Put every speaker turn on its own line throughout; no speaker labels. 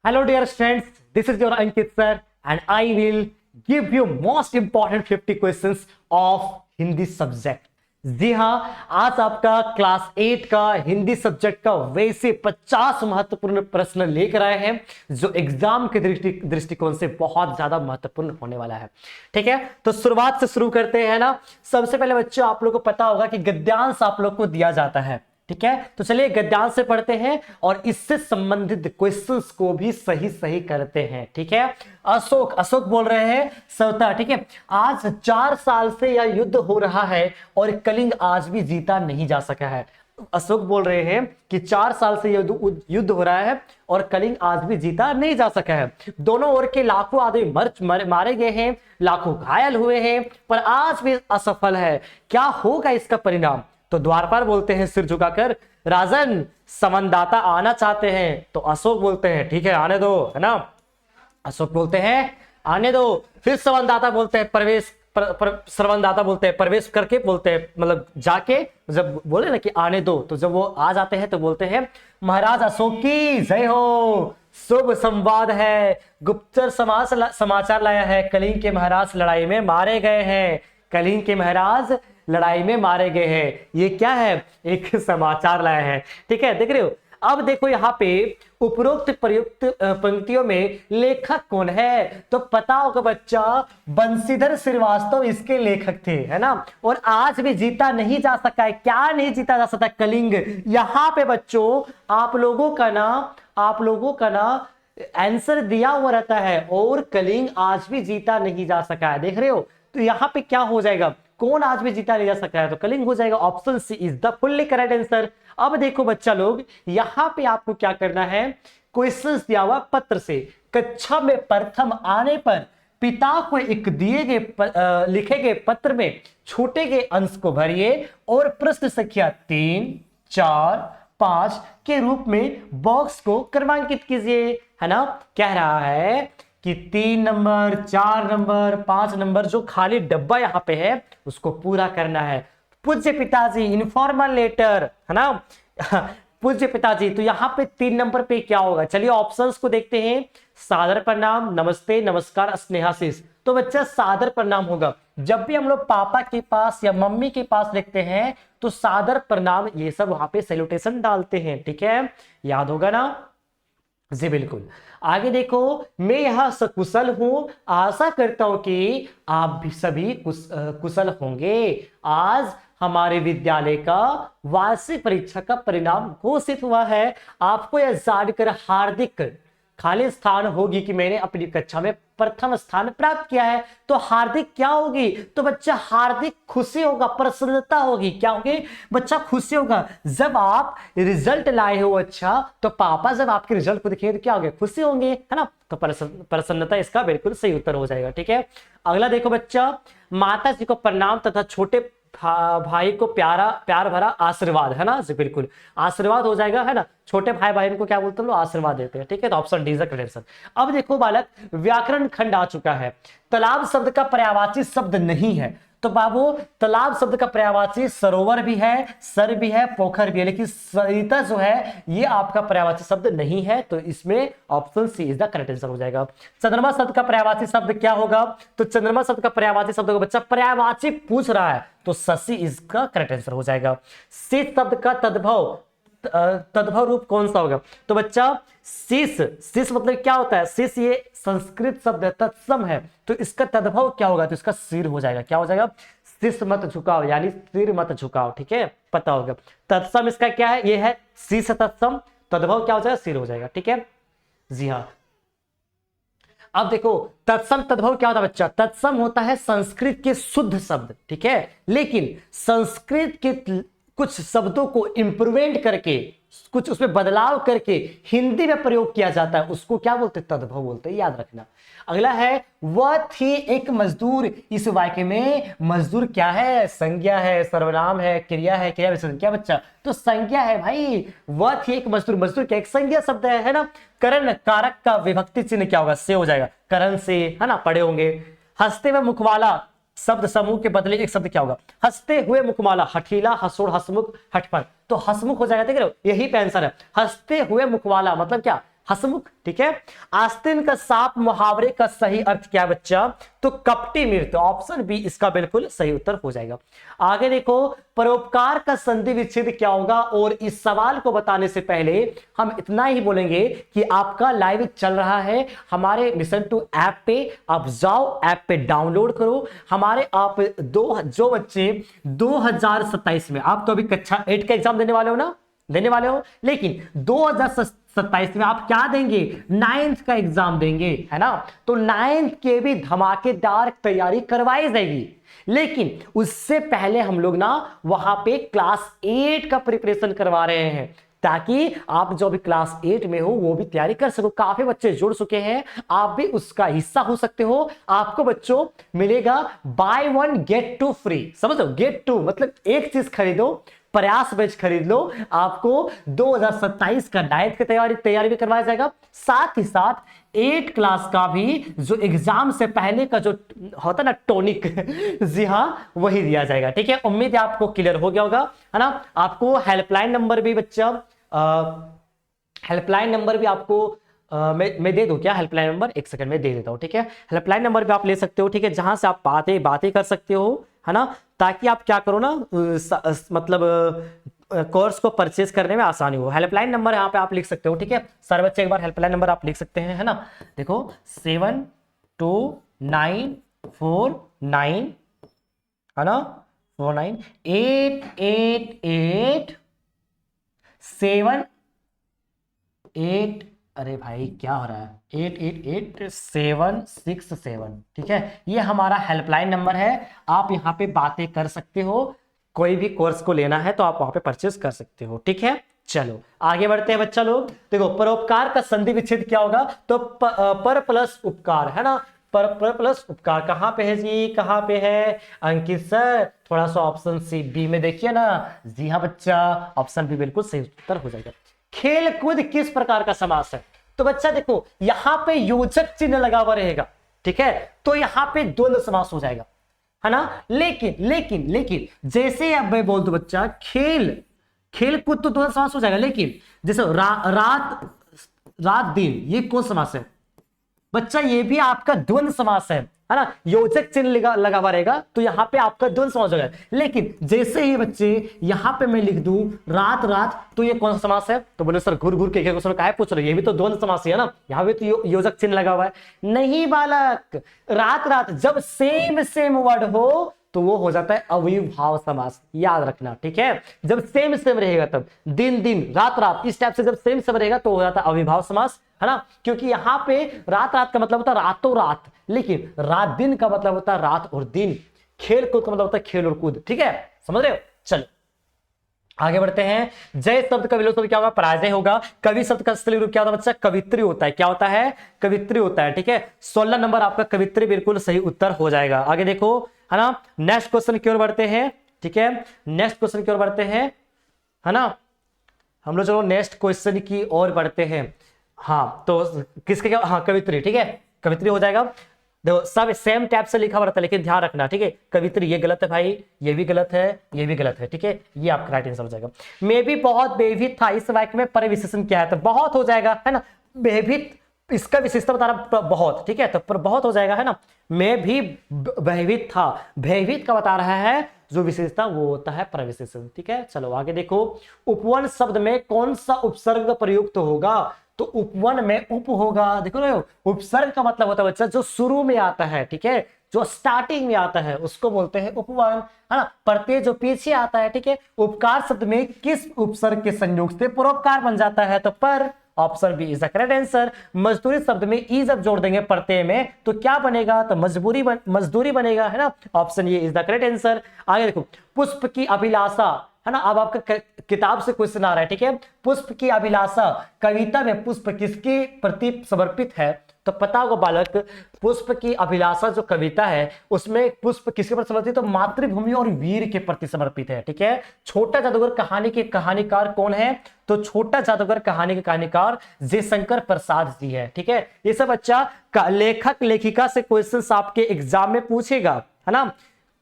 Hello dear students, this is your Ankit sir and I will give you most important 50 questions of Hindi subject. जी हाँ, आज आपका class 8 का Hindi subject का वैसे 50 महत्वपूर्ण प्रश्न लेकर आए हैं जो एग्जाम के दृष्टिकोण से बहुत ज्यादा महत्वपूर्ण होने वाला है। ठीक है, तो शुरुआत से शुरू करते हैं ना। सबसे पहले बच्चों, आप लोगों को पता होगा कि गद्यांश आप लोग को दिया जाता है। ठीक है, तो चलिए गद्यांश से पढ़ते हैं और इससे संबंधित क्वेश्चंस को भी सही करते हैं। ठीक है, अशोक बोल रहे हैं सवता। ठीक है, आज 4 साल से यह युद्ध हो रहा है और कलिंग आज भी जीता नहीं जा सका है। अशोक बोल रहे हैं कि 4 साल से युद्ध हो रहा है और कलिंग आज भी जीता नहीं जा सका है। दोनों ओर के लाखों आदमी मारे गए हैं, लाखों घायल हुए हैं, पर आज भी असफल है। क्या होगा इसका परिणाम? तो द्वारपाल बोलते हैं सिर झुकाकर, राजन संवाददाता आना चाहते हैं। तो अशोक बोलते हैं ठीक है आने दो, है ना। अशोक बोलते हैं आने दो। फिर संवाददाता बोलते हैं संवाददाता बोलते हैं प्रवेश करके, बोलते हैं मतलब जाके, जब बोले ना कि आने दो, तो जब वो आ जाते हैं तो बोलते हैं महाराज अशोक की जय हो, शुभ संवाद है, गुप्तचर समाचार लाया है, कलिंग के महाराज लड़ाई में मारे गए हैं। कलिंग के महाराज लड़ाई में मारे गए हैं, ये क्या है? एक समाचार लाया है। ठीक है, देख रहे हो। अब देखो यहाँ पे उपरोक्त प्रयुक्त पंक्तियों में लेखक कौन है? तो पता होगा बच्चा, बंशीधर श्रीवास्तव इसके लेखक थे, है ना। और आज भी जीता नहीं जा सका है। क्या नहीं जीता जा सकता? कलिंग। यहाँ पे बच्चों आप लोगों का ना आंसर दिया हुआ रहता है और कलिंग आज भी जीता नहीं जा सका है। देख रहे हो, तो यहाँ पे क्या हो जाएगा? कौन आज भी जीता नहीं जा सका है? तो कलिंग हो जाएगा। Option C is the fully correct answer. अब देखो बच्चा लोग, यहां पे आपको क्या करना है, क्वेश्चंस दिया हुआ पत्र से। कक्षा में प्रथम आने पर पिता को एक दिए गए लिखे गए पत्र में छोटे गए अंश को भरिए और प्रश्न संख्या 3, 4, 5 के रूप में बॉक्स को क्रमांकित कीजिए, है ना। कह रहा है कि 3 नंबर, 4 नंबर, 5 नंबर जो खाली डब्बा यहां पे है उसको पूरा करना है। पूज्य पिताजी, इनफॉर्मल लेटर, है ना। पूज्य पिताजी, तो यहां पे 3 नंबर पे क्या होगा? चलिए ऑप्शंस को देखते हैं। सादर प्रणाम, नमस्ते, नमस्कार, स्नेहाशीष। तो बच्चा सादर प्रणाम होगा। जब भी हम लोग पापा के पास या मम्मी के पास लिखते हैं तो सादर प्रणाम ये सब वहां पे सैल्यूटेशन डालते हैं। ठीक है, याद होगा ना जी, बिल्कुल। आगे देखो, मैं यहां सकुशल हूं, आशा करता हूं कि आप भी सभी कुशल होंगे। आज हमारे विद्यालय का वार्षिक परीक्षा का परिणाम घोषित हुआ है। आपको यह जानकर हार्दिक खाली स्थान होगी कि मैंने अपनी कक्षा में प्रथम स्थान प्राप्त किया है। तो हार्दिक क्या होगी? तो बच्चा हार्दिक खुशी होगा, प्रसन्नता होगी। क्या होगी बच्चा? खुशी होगा। जब आप रिजल्ट लाए हो अच्छा, तो पापा जब आपके रिजल्ट को देखेंगे तो क्या होंगे? खुशी होंगे, है ना। तो प्रसन्नता इसका बिल्कुल सही उत्तर हो जाएगा। ठीक है, अगला देखो बच्चा, माता जी को प्रणाम तथा छोटे भाई को प्यार भरा आशीर्वाद, है ना जी, बिल्कुल आशीर्वाद हो जाएगा, है ना। छोटे भाई बहन को क्या बोलते हैं लोग? आशीर्वाद देते हैं। ठीक है, तो option D is the correct answer. अब देखो बालक, व्याकरण खंड आ चुका है। तालाब शब्द का पर्यायवाची शब्द नहीं है। तो बाबू, तालाब शब्द का पर्यायवाची सरोवर भी है, सर भी है, पोखर भी है, लेकिन सरिता जो है ये आपका पर्यायवाची शब्द नहीं है। तो इसमें option C is the correct answer हो जाएगा। चंद्रमा शब्द का पर्यायवाची शब्द क्या होगा? तो चंद्रमा शब्द का पर्यायवाची शब्द होगा बच्चा, पर्यायवाची पूछ रहा है तो शशि इसका करेक्ट आंसर हो जाएगा। शीश शब्द का तद्भव रूप कौन सा होगा? तो बच्चा शीश मतलब क्या होता है? शीश ये संस्कृत शब्द है, तत्सम है, तो इसका तद्भव क्या होगा? तो इसका सिर हो जाएगा। क्या हो जाएगा? शीश मत झुकाओ, यानी सिर मत झुकाओ। ठीक है, पता होगा। तत्सम इसका क्या है? ये है शीश तत्सम, तद्भव क्या हो जाएगा? सिर हो जाएगा। ठीक है जी हाँ। अब देखो, तत्सम तद्भव क्या होता है बच्चा? तत्सम होता है संस्कृत के शुद्ध शब्द। ठीक है, लेकिन संस्कृत के कुछ शब्दों को इंप्रूवमेंट करके, कुछ उसमें बदलाव करके हिंदी में प्रयोग किया जाता है, उसको क्या बोलते हैं? तद्भव बोलते हैं, याद रखना। अगला है, वह थी एक मजदूर। इस वाक्य में मजदूर क्या है? संज्ञा है, सर्वनाम है, क्रिया है, क्रिया विशेषण। क्या बच्चा? तो संज्ञा है भाई। वह थी एक मजदूर, मजदूर क्या? एक संज्ञा शब्द है ना। करण कारक का विभक्ति चिन्ह क्या होगा? से हो जाएगा, करण से, है ना, पढ़े होंगे। हंसते हुए मुखवाला शब्द समूह के बदले एक शब्द क्या होगा? हंसते हुए मुखमाला, हठीला, हसोड़, हसमुख, हठपन। तो हसमुख हो जाएगा। देख रहे हो, यही पे आंसर है। हंसते हुए मुखवाला मतलब क्या? हसमुख, ठीक है। आस्तीन का सांप मुहावरे का सही अर्थ क्या बच्चा? तो कपटी मृत्यु, ऑप्शन बी इसका बिल्कुल सही उत्तर हो जाएगा। आगे देखो, परोपकार का संधि विच्छेद क्या होगा? और इस सवाल को बताने से पहले हम इतना ही बोलेंगे कि आपका लाइव चल रहा है हमारे मिशन टू ऐप पे, आप जाओ ऐप पे डाउनलोड करो। हमारे आप जो बच्चे 2027 में, आप तो अभी कक्षा 8 का एग्जाम देने वाले हो ना, देने वाले हो, लेकिन 2027 में आप क्या देंगे? 9th का एग्जाम देंगे, है ना। तो 9th के भी धमाकेदार तैयारी करवाई जाएगी, लेकिन उससे पहले हम लोग ना वहां पे क्लास 8 का प्रिपरेशन करवा रहे हैं, ताकि आप जो भी क्लास 8 में हो वो भी तैयारी कर सको। काफी बच्चे जुड़ चुके हैं, आप भी उसका हिस्सा हो सकते हो। आपको बच्चों मिलेगा बाय 1 गेट 2 फ्री, समझ लो, गेट 2 मतलब एक चीज खरीदो, प्रयास बैच खरीद लो, आपको 2027 का 9th की तैयारी भी करवाया जाएगा। साथ ही साथ 8 क्लास का भी जो एग्जाम से पहले का जो होता ना टॉनिक जी हाँ वही दिया जाएगा, ठीक है। उम्मीद है आपको क्लियर हो गया होगा, है ना। आपको हेल्पलाइन नंबर भी बच्चा, हेल्पलाइन नंबर भी आपको मैं दे दूं क्या? हेल्पलाइन नंबर एक सेकंड में दे देता हूं, ठीक है। हेल्पलाइन नंबर भी आप ले सकते हो, ठीक है, जहां से आप बातें कर सकते हो, है ना, ताकि आप क्या करो ना, मतलब कोर्स को परचेज करने में आसानी हो। हेल्पलाइन नंबर यहाँ पे आप लिख सकते हो, ठीक है। सर बच्चे एक बार हेल्पलाइन नंबर आप लिख सकते हैं, है ना। देखो 729449, है ना, 4888 अरे भाई क्या हो रहा है, 888767, ठीक है। ये हमारा हेल्पलाइन नंबर है, आप यहाँ पे बातें कर सकते हो। कोई भी कोर्स को लेना है तो आप वहां पे परचेस कर सकते हो, ठीक है। चलो आगे बढ़ते हैं बच्चा लोग। देखो परोपकार का संधि विच्छेद क्या होगा? तो पर प्लस उपकार, है ना। पर प्लस उपकार कहां पे है जी? कहां पे है अंकित सर? थोड़ा सा ऑप्शन सी बी में देखिए ना। जी हाँ बच्चा, ऑप्शन बी बिल्कुल सही उत्तर हो जाएगा। खेल कूद किस प्रकार का समास है? तो बच्चा देखो यहां पे योजक चिन्ह लगा हुआ रहेगा, ठीक है, तो यहां पे द्वंद्व समास हो जाएगा, है ना। लेकिन जैसे अब मैं बोल दूं बच्चा खेल कूद तो द्वंद्व समास हो जाएगा, लेकिन जैसे रात दिन, ये कौन समास है बच्चा? ये भी आपका द्वंद्व समास है ना। योजक चिन्ह लगा हुआ रहेगा तो यहां पे आपका द्वंद्व समास हो जाएगा। लेकिन जैसे ही बच्चे यहां पे मैं लिख दूं रात, तो ये कौन सा समास है? तो बोले सर घूर के क्वेश्चन काहे पूछ रहे हो, ये भी तो द्वंद्व समास ही है ना, यहां पे तो योजक चिन्ह लगा हुआ है। नहीं बालक, रात जब सेम वर्ड हो तो वो हो जाता है अविभाव समास, याद रखना, ठीक है। जब सेम रहेगा तब, दिन रात इस टाइप से जब सेम रहेगा तो हो जाता है अविभाव समास, है ना। क्योंकि यहां पे रात का मतलब होता है रातों रात, लेकिन रात दिन का मतलब होता है रात और दिन। खेल कूद का मतलब होता है खेल और कूद, ठीक है, समझ रहे हो। चलो आगे बढ़ते हैं। जय शब्द का विलोम शब्द क्या होगा? पराजय होगा। कवि शब्द का स्थलीय रूप क्या होता है बच्चा? कवित्री होता है। क्या होता है? कवित्री होता है, ठीक है। 16 नंबर आपका कवित्री बिल्कुल सही उत्तर हो जाएगा। आगे देखो, है ना। नेक्स्ट क्वेश्चन की ओर बढ़ते हैं, ठीक है, नेक्स्ट क्वेश्चन की ओर बढ़ते हैं, है ना। हम लोग चलो नेक्स्ट क्वेश्चन की ओर बढ़ते हैं। हाँ तो किसके क्या? हाँ कवित्री, ठीक है, कवित्री हो जाएगा। देखो सब सेम टैब से लिखा हुआ रहता है, लेकिन ध्यान रखना, ठीक है। कवित्री ये गलत है भाई, ये भी गलत है, ये भी गलत है, ठीक है, ये आपका राइट आंसर हो जाएगा। मैं भी बहुत बेभित था, इस वाक्य में परिविशेषण क्या है? तो बहुत हो जाएगा, है ना। बेभित इसका विशेषता बता रहा बहुत, ठीक है, तो पर बहुत हो जाएगा, है ना। मैं भी भयभीत था, भयभीत का बता रहा है, जो विशेषता वो होता है प्रविशेषण, ठीक है। चलो आगे देखो, उपवन शब्द में कौन सा उपसर्ग प्रयुक्त होगा? तो उपवन में उप होगा, देखो रहे हो, उपसर्ग का मतलब होता है बच्चा जो शुरू में आता है, ठीक है, जो स्टार्टिंग में आता है उसको बोलते हैं उपवन, है ना। प्रत्यय जो पीछे आता है, ठीक है। उपकार शब्द में किस उपसर्ग के संयोग से परोपकार बन जाता है? तो पर, option B is the correct answer. मजदूरी शब्द में ई जब जोड़ देंगे प्रत्यय में तो क्या बनेगा? तो मजदूरी बनेगा, है ना। ऑप्शन ये इज द करेक्ट आंसर। आगे देखो, पुष्प की अभिलाषा, है ना। अब आपका किताब से क्वेश्चन आ रहा है, ठीक है। पुष्प की अभिलाषा कविता में पुष्प किसके प्रति समर्पित है? तो पता होगा बालक, पुष्प की अभिलाषा जो कविता है उसमें पुष्प किसके प्रति समर्पित? तो मातृभूमि और वीर के प्रति समर्पित है, ठीक है। छोटा जादूगर कहानी के कहानीकार कौन है? तो छोटा जादूगर कहानी के कहानीकार जयशंकर प्रसाद जी है, ठीक है। ये सब बच्चा लेखक लेखिका से क्वेश्चंस आपके एग्जाम में पूछेगा, है ना,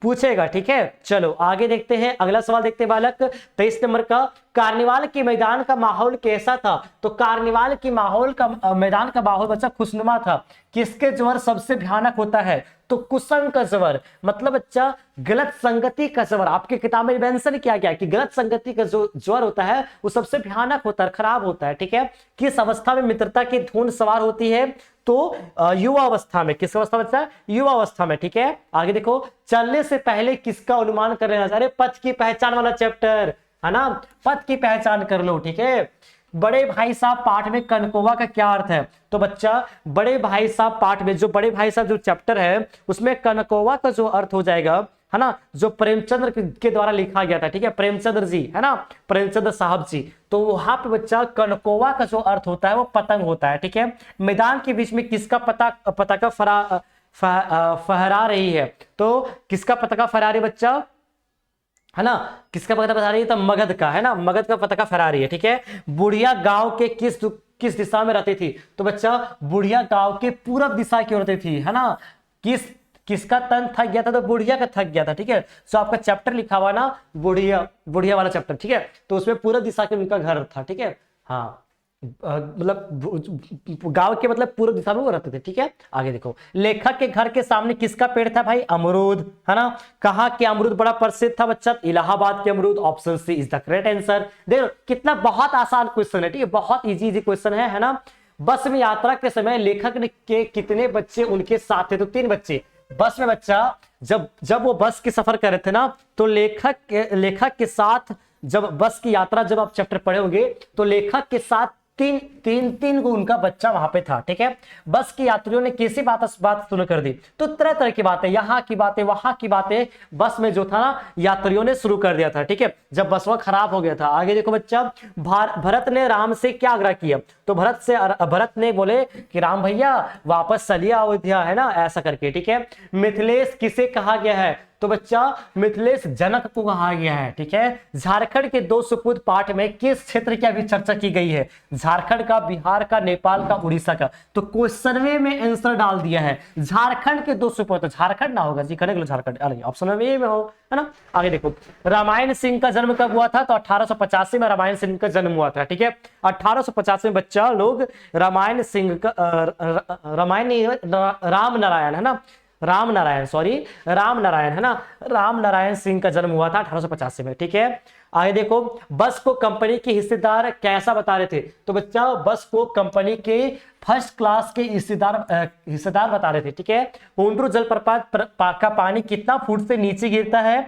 पूछेगा, ठीक है। चलो आगे देखते हैं, अगला सवाल देखते हैं बालक 23 नंबर का। कार्निवाल के मैदान का माहौल कैसा था? तो कार्निवाल की माहौल का मैदान का माहौल बच्चा खुशनुमा था। किसके ज्वर सबसे भयानक होता है? तो कुसंग का ज्वर, मतलब बच्चा गलत संगति का ज्वर। आपके किताब में मेंशन किया गया कि गलत संगति का जो ज्वर होता है वो सबसे भयानक होता है, खराब होता है। ठीक है, किस अवस्था में मित्रता की धुन सवार होती है? तो युवा अवस्था में। किस अवस्था बच्चा? युवा अवस्था में। ठीक है, आगे देखो, चलने से पहले किसका अनुमान कर लेना? अरे पथ की पहचान वाला चैप्टर है ना, पथ की पहचान कर लो। ठीक है, बड़े भाई साहब पाठ में कनकोवा का क्या अर्थ है? तो बच्चा बड़े भाई साहब पाठ में, जो बड़े भाई साहब जो चैप्टर है उसमें कनकोवा का जो अर्थ हो जाएगा है ना, जो प्रेमचंद्र के द्वारा लिखा गया था। ठीक है, प्रेमचंद्र जी है ना, प्रेमचंद्र साहब जी। तो वहां पे बच्चा कनकोवा का जो अर्थ होता है वो पतंग होता है। ठीक है, मैदान के बीच में किसका पताका फहरा रही है? तो किसका पताका फहरा रही है बच्चा? है ना, किसका पताका फहरा रही है? तो मगध का, है ना, मगध का पताका फहरा रही है। ठीक है, बुढ़िया गांव के किस दिशा में रहती थी? तो बच्चा बुढ़िया गांव के पूरब दिशा की ओर रहती थी, है ना। किसका तन थक गया था? तो बुढ़िया का थक गया था। ठीक है, तो आपका चैप्टर लिखा हुआ ना, बुढ़िया वाला चैप्टर। ठीक है, तो उसमें पूरब दिशा के उनका घर था। ठीक है, हाँ, मतलब गांव के मतलब पूर्व दिशा में वो रहते थे। ठीक है, आगे देखो, लेखक के घर के सामने किसका पेड़ था भाई? अमरूद, है ना। कहाँ के अमरूद बड़ा प्रसिद्ध था बच्चा? इलाहाबाद के अमरूद। Option C is the correct answer. देखो कितना बहुत आसान क्वेश्चन है। ठीक है, बहुत इजी क्वेश्चन है ना। बस में यात्रा के समय लेखक के कितने बच्चे उनके साथ थे? तो 3 बच्चे। बस में बच्चा जब वो बस की सफर कर रहे थे ना, तो लेखक के साथ, जब बस की यात्रा, जब आप चैप्टर पढ़े होंगे तो लेखक के साथ तीन को उनका बच्चा वहां पे था। ठीक है, बस के यात्रियों ने कैसी बात शुरू कर दी? तो तरह तरह की बातें, यहाँ की बातें, वहां की बातें बस में जो था ना यात्रियों ने शुरू कर दिया था। ठीक है, जब बस वह खराब हो गया था। आगे देखो बच्चा, भरत ने राम से क्या आग्रह किया? तो भरत ने बोले कि राम भैया वापस चलिए अयोध्या, है ना, ऐसा करके। ठीक है, मिथिलेश किसे कहा गया है? तो बच्चा मिथिलेश जनक को कहा गया है। ठीक है, झारखंड के 2 सुपुत्र पाठ में किस क्षेत्र की अभी चर्चा की गई है? झारखंड का, बिहार का, नेपाल का, उड़ीसा का। तो क्वेश्चन में आंसर डाल दिया है झारखंड के 2 सुपुत्र। झारखंड ना होगा जी, करेक्ट झारखंड, अरे ऑप्शन में हो, है ना। आगे देखो, रामायण सिंह का जन्म कब हुआ था? तो 1885 में रामायण सिंह का जन्म हुआ था। ठीक है, 1885 में बच्चा लोग रामायण सिंह का राम नारायण, है ना, राम नारायण, है ना, राम नारायण सिंह का जन्म हुआ था 1885 में। ठीक है, आगे देखो, बस को कंपनी के हिस्सेदार कैसा बता रहे थे? तो बच्चा बस को कंपनी के फर्स्ट क्लास के हिस्सेदार बता रहे थे। ठीक है, हुंड्रू जलप्रपात का पानी कितना फुट से नीचे गिरता है?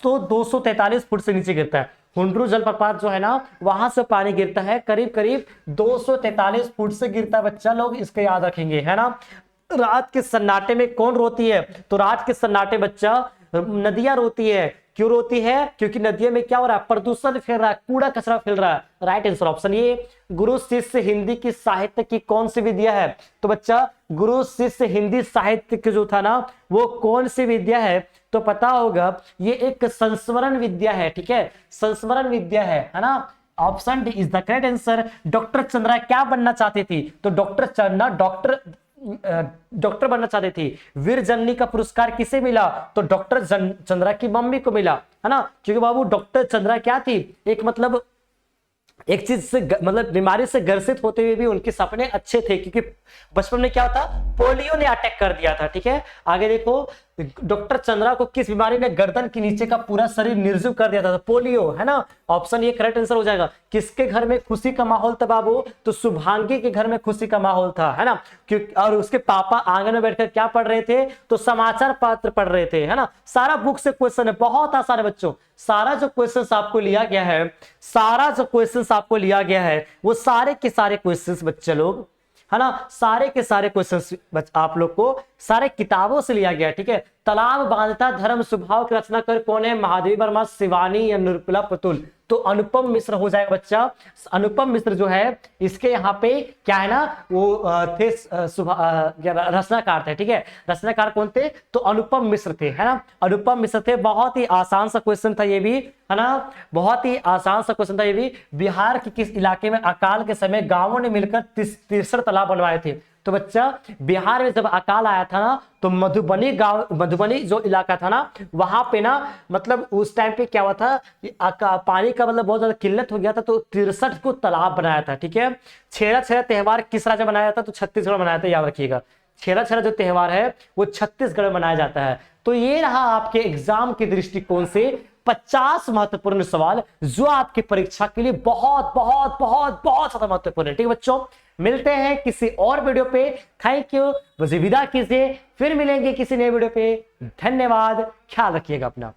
तो 243 फुट से नीचे गिरता है। हुंड्रू जलप्रपात जो है ना, वहां से पानी गिरता है करीब 243 फुट से गिरता है। बच्चा लोग इसके याद रखेंगे, है ना। रात के सन्नाटे में कौन रोती है? तो रात के सन्नाटे बच्चा नदियां रोती है। क्यों रोती है? क्योंकि नदियों में क्या हो रहा है? प्रदूषण फैल रहा है, कूड़ा कचरा फैल रहा है। राइट आंसर ऑप्शन ये। गुरु शिष्य हिंदी की साहित्य की कौन सी विद्या है? तो बच्चा गुरु शिष्य हिंदी साहित्य की जो था ना, वो कौन सी विद्या है? तो पता होगा, ये एक संस्मरण विद्या है। ठीक है, संस्मरण विद्या है ना। Option D is the correct answer. Doctor Chandra क्या बनना चाहती थी? तो डॉक्टर चंद्रा डॉक्टर बनना चाहती थी। वीर जननी का पुरस्कार किसे मिला? तो डॉक्टर चंद्रा की मम्मी को मिला, है ना। क्योंकि बाबू डॉक्टर चंद्रा क्या थी? एक मतलब एक चीज से मतलब बीमारी से ग्रसित होते हुए भी उनके सपने अच्छे थे, क्योंकि बचपन में क्या होता, पोलियो ने अटैक कर दिया था। ठीक है, आगे देखो, डॉक्टर चंद्रा को किस बीमारी ने गर्दन के नीचे का पूरा शरीर निर्जीव कर दिया था? तो पोलियो, है ना। ऑप्शन ये करेक्ट आंसर हो जाएगा। किसके घर में खुशी का माहौल था बाबू? तो शुभांगी के घर में खुशी का माहौल था, है ना। क्योंकि और उसके पापा आंगन में बैठकर क्या पढ़ रहे थे? तो समाचार पत्र पढ़ रहे थे, है ना। सारा बुक से क्वेश्चन है, बहुत आसान है बच्चों। सारा जो क्वेश्चन आपको लिया गया है, वो सारे के सारे क्वेश्चन बच्चे लोग, है ना, सारे के सारे क्वेश्चन आप लोग को सारे किताबों से लिया गया। ठीक है, तालाब बांधता धर्म स्वभाव की रचना कर कौन है? महादेवी वर्मा, शिवानी या निर्मला पुतुल? तो अनुपम मिश्र हो जाएगा बच्चा। अनुपम मिश्र जो है इसके यहाँ पे क्या है ना, वो थे रचनाकार थे। ठीक है, रचनाकार कौन थे? तो अनुपम मिश्र थे, है ना। अनुपम मिश्र थे। बहुत ही आसान सा क्वेश्चन था ये भी, है ना, बहुत ही आसान सा क्वेश्चन था ये भी। बिहार के किस इलाके में अकाल के समय गांवों ने मिलकर 63 तालाब बनवाए थे? तो बच्चा बिहार में जब अकाल आया था ना, तो मधुबनी गांव, मधुबनी जो इलाका था ना, वहां पे ना मतलब उस टाइम पे क्या हुआ था, पानी का मतलब बहुत ज्यादा किल्लत हो गया था, तो 63 को तालाब बनाया था। ठीक है, छेड़ा छेड़ा त्योहार किस राज्य में मनाया था, तो छत्तीसगढ़ में मनाया था, याद रखिएगा। छेड़ा छेड़ा जो त्योहार है वो छत्तीसगढ़ में मनाया जाता है। तो ये रहा आपके एग्जाम के दृष्टिकोण से 50 महत्वपूर्ण सवाल जो आपकी परीक्षा के लिए बहुत बहुत बहुत बहुत ज्यादा महत्वपूर्ण है। ठीक है बच्चों, मिलते हैं किसी और वीडियो पे। थैंक यू, मुझे विदा कीजिए, फिर मिलेंगे किसी नए वीडियो पे। धन्यवाद, ख्याल रखिएगा अपना।